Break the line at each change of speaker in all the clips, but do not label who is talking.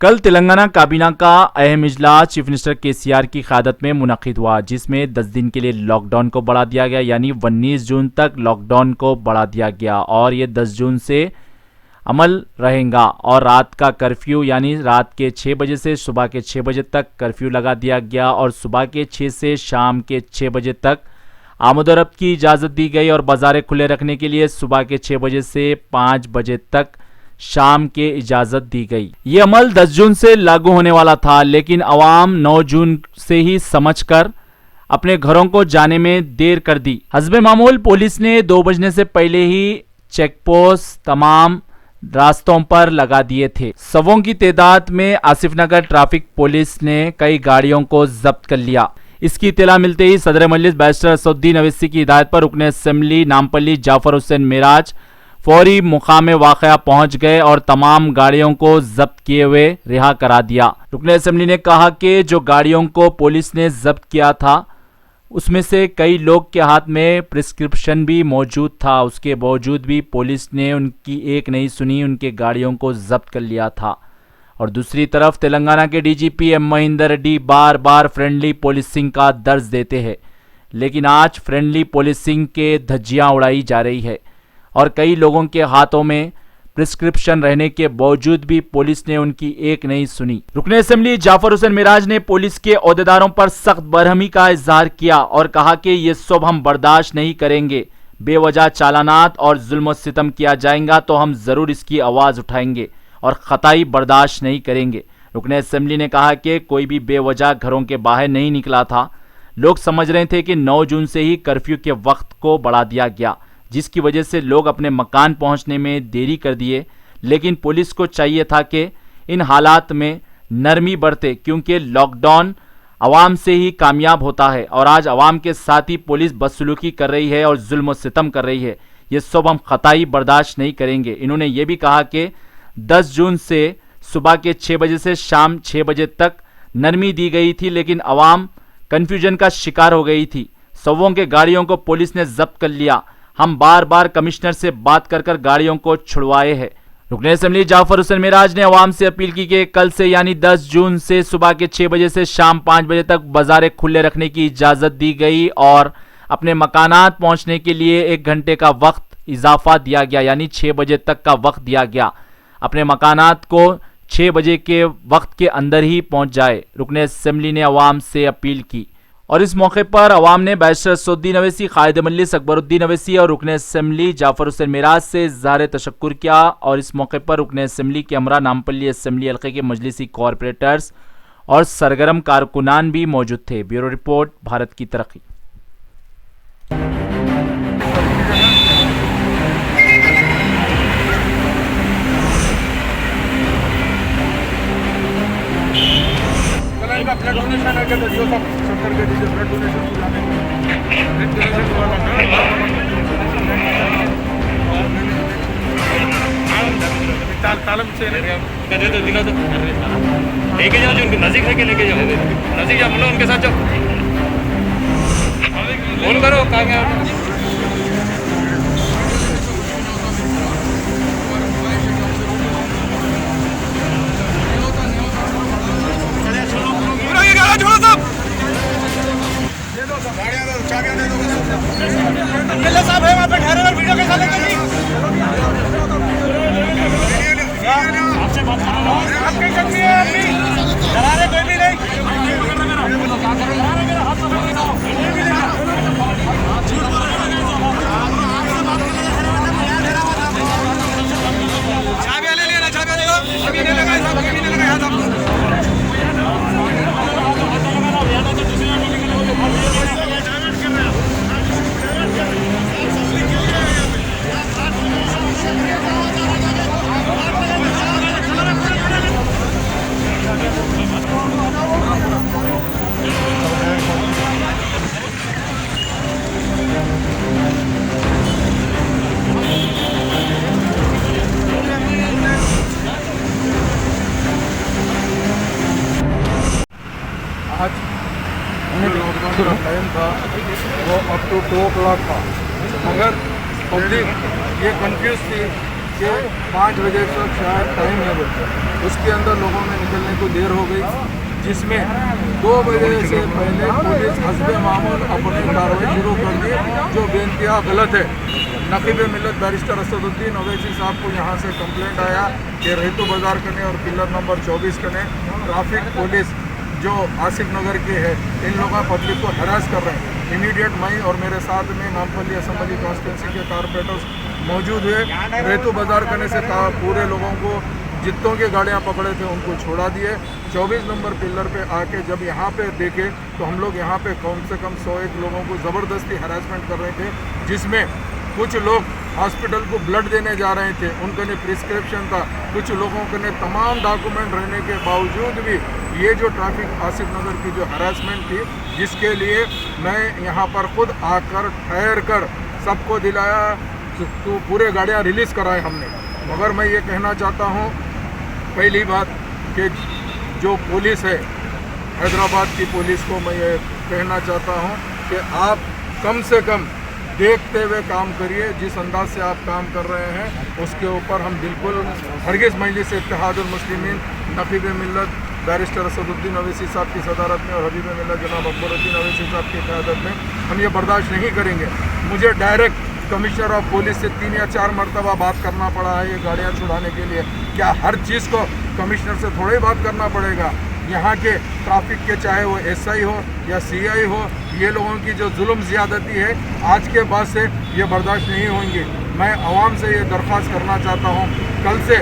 कल तेलंगाना काबीना का अहम इजलास चीफ मिनिस्टर केसीआर की क़यादत में मुनक़िद हुआ, जिसमें 10 दिन के लिए लॉकडाउन को बढ़ा दिया गया, यानी 19 जून तक लॉकडाउन को बढ़ा दिया गया और ये 10 जून से अमल रहेगा। और रात का कर्फ्यू यानी रात के 6 बजे से सुबह के 6 बजे तक कर्फ्यू लगा दिया गया और सुबह के 6 से शाम के 6 बजे तक आमदोरफ्त की इजाज़त दी गई और बाज़ारें खुले रखने के लिए सुबह के 6 बजे से 5 बजे तक शाम के इजाज़त दी गई। ये अमल 10 जून से लागू होने वाला था, लेकिन अवाम 9 जून से ही समझकर अपने घरों को जाने में देर कर दी। हस्बे मामूल पुलिस ने 2 बजने से पहले ही चेक पोस्ट तमाम रास्तों पर लगा दिए थे। शवों की तादाद में आसिफ नगर ट्रैफिक पुलिस ने कई गाड़ियों को जब्त कर लिया। इसकी इत्तला मिलते ही सदर मजलिस बैरिस्टर असदुद्दीन अवैसी की हिदायत पर रुकन असेंबली नामपल्ली जाफर हुसैन मिराज फौरी मुकाम वाक़या पहुंच गए और तमाम गाड़ियों को जब्त किए हुए रिहा करा दिया। रुकन असेंबली ने कहा कि जो गाड़ियों को पुलिस ने जब्त किया था उसमें से कई लोग के हाथ में प्रिस्क्रिप्शन भी मौजूद था, उसके बावजूद भी पुलिस ने उनकी एक नहीं सुनी, उनके गाड़ियों को जब्त कर लिया था। और दूसरी तरफ तेलंगाना के डीजीपी एम महेंदर रेड्डी बार बार फ्रेंडली पुलिसिंग का दर्ज देते हैं, लेकिन आज फ्रेंडली पुलिसिंग के धज्जियां उड़ाई जा रही है और कई लोगों के हाथों में प्रिस्क्रिप्शन रहने के बावजूद भी पुलिस ने उनकी एक नहीं सुनी। रुकन असेंबली जाफर हुसैन मिराज ने पुलिस के ओहदेदारों पर सख्त बरहमी का इजहार किया और कहा कि ये सब हम बर्दाश्त नहीं करेंगे। बेवजह चालानात और जुल्म सितम किया जाएगा तो हम जरूर इसकी आवाज उठाएंगे और खताई बर्दाश्त नहीं करेंगे। रुकन असेंबली ने कहा कि कोई भी बेवजह घरों के बाहर नहीं निकला था। लोग समझ रहे थे कि 9 जून से ही कर्फ्यू के वक्त को बढ़ा दिया गया, जिसकी वजह से लोग अपने मकान पहुंचने में देरी कर दिए, लेकिन पुलिस को चाहिए था कि इन हालात में नरमी बरते, क्योंकि लॉकडाउन आवाम से ही कामयाब होता है और आज आवाम के साथ ही पुलिस बदसलूकी कर रही है और जुल्म सितम कर रही है। ये सब हम खताई बर्दाश्त नहीं करेंगे। इन्होंने ये भी कहा कि 10 जून से सुबह के 6 बजे से शाम 6 बजे तक नरमी दी गई थी, लेकिन आवाम कन्फ्यूजन का शिकार हो गई थी। सवों के गाड़ियों को पुलिस ने जब्त कर लिया। हम बार बार कमिश्नर से बात कर गाड़ियों को छुड़वाए हैं। रुकन असेंबली जाफर हुसैन मिराज ने अवाम से अपील की कि कल से यानी 10 जून से सुबह के 6 बजे से शाम 5 बजे तक बाजारें खुले रखने की इजाज़त दी गई और अपने मकानात पहुंचने के लिए 1 घंटे का वक्त इजाफा दिया गया, यानी 6 बजे तक का वक्त दिया गया। अपने मकानात को 6 बजे के वक्त के अंदर ही पहुंच जाए, रुकन असेंबली ने अवाम से अपील की। और इस मौके पर अवाम ने बैरिस्टर असदुद्दीन अवैसी, कायद मजलिस अकबरुद्दीन अवैसी और रुकन असेंबली जाफर हुसैन मिराज से इज़हार तशक्कुर किया। और इस मौके पर रुकन असेंबली के हमरा नामपल्ली असेंबली हल्के के मजलिसी कॉरपोरेटर्स और सरगर्म कारकुनान भी मौजूद थे। ब्यूरो रिपोर्ट, भारत की तरक्की।
ब्लड डोनेशन है, कहते जो सब शंकर के दीजिए ब्लड डोनेशन को जाने ब्लड डोनेशन वाला तालम से दे दो, दिला दो, लेके जाओ, जो उनके नजीक है, लेके जाओ, नजीक जाओ, मतलब उनके साथ जाओ, फोन करो, कहाँ गया। एमएलए साहब है वहाँ पे ठहरे हुए, वीडियो कैसा लेंगे जी? आपसे बात कर रहा हूँ, आपकी शक्ति है, अपनी डरा रहे कोई भी नहीं। चाबियाँ ले लेना, चाबियाँ ले लो, अभी नहीं लगाए साहब, अभी नहीं लगाए साहब। आज लॉकडाउन का टाइम था वो अप टू 2 o'clock था, मगर पब्लिक ये कंफ्यूज थी
कि 5 बजे तक शायद टाइम है बोलते, उसके अंदर लोगों में निकलने को देर हो गई, जिसमें 2 बजे से पहले पुलिस हस्बे मामूल अपनी कार्रवाई शुरू कर दी, जो बेइंतहा गलत है। नकीब मिल्लत बैरिस्टर असदुद्दीन ओवैसी साहब को यहाँ से कंप्लेंट आया कि रेतु बाज़ार कने और पिलर नंबर 24 कने ट्रैफिक पुलिस जो आसिफ नगर के है, इन लोगों पब्लिक को हरास कर रहे हैं। इमीडिएट मैं और मेरे साथ में नामपल्ली असम्बली कॉन्स्टिट्यूंसी के कारपोरेटर्स मौजूद हुए। रेतु बाज़ार करने से पूरे लोगों को जितनों की गाड़ियां पकड़े थे उनको छोड़ा दिए। 24 नंबर पिलर पे आके जब यहाँ पे देखे तो हम लोग यहाँ पे कम से कम 101 लोगों को ज़बरदस्ती हरासमेंट कर रहे थे, जिसमें कुछ लोग हॉस्पिटल को ब्लड देने जा रहे थे, उनके लिए प्रिस्क्रिप्शन था, कुछ लोगों के लिए तमाम डॉक्यूमेंट रहने के बावजूद भी ये जो ट्रैफिक आसिफ नगर की जो हरासमेंट थी, जिसके लिए मैं यहाँ पर खुद आकर ठहर कर सबको दिलाया तो पूरे गाड़ियाँ रिलीज़ कराए हमने। मगर मैं ये कहना चाहता हूँ, पहली बात कि जो पुलिस है हैदराबाद की पुलिस को मैं ये कहना चाहता हूँ कि आप कम से कम देखते हुए काम करिए। जिस अंदाज से आप काम कर रहे हैं उसके ऊपर हम बिल्कुल हरगिज़ मजलिस इत्तेहादुल मुस्लिमीन नकीब मिल्लत बैरिस्टर असदुद्दीन ओवैसी साहब की सदारत में और हबीब मिल्लत जनाब अकबरुद्दीन ओवैसी साहब की क़यादत में हम ये बर्दाश्त नहीं करेंगे। मुझे डायरेक्ट कमिश्नर ऑफ पुलिस से 3 या 4 मरतबा बात करना पड़ा है ये गाड़ियाँ छुड़ाने के लिए। क्या हर चीज़ को कमिश्नर से थोड़ा ही बात करना पड़ेगा? यहाँ के ट्रैफिक के चाहे वो SI हो या CI हो, ये लोगों की जो जुल्म ज़्यादती है आज के बाद से ये बर्दाश्त नहीं होंगी। मैं आवाम से ये दरख्वास्त करना चाहता हूँ, कल से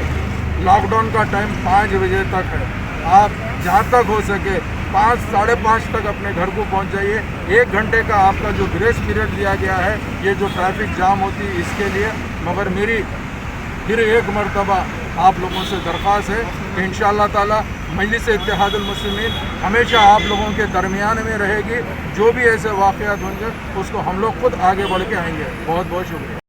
लॉकडाउन का टाइम 5 बजे तक है। आप जहाँ तक हो सके 5 साढ़े 5 तक अपने घर को पहुँच जाइए। 1 घंटे का आपका जो ग्रेस पीरियड दिया गया है ये जो ट्रैफिक जाम होती है इसके लिए। मगर मेरी फिर एक मरतबा आप लोगों से दरख्वास्त है कि इंशाअल्लाह ताला मजलिस इत्तेहादुल मुस्लिमीन हमेशा आप लोगों के दरमियान में रहेगी। जो भी ऐसे वाक़यात होंगे उसको हम लोग खुद आगे बढ़ के आएंगे। बहुत बहुत शुक्रिया।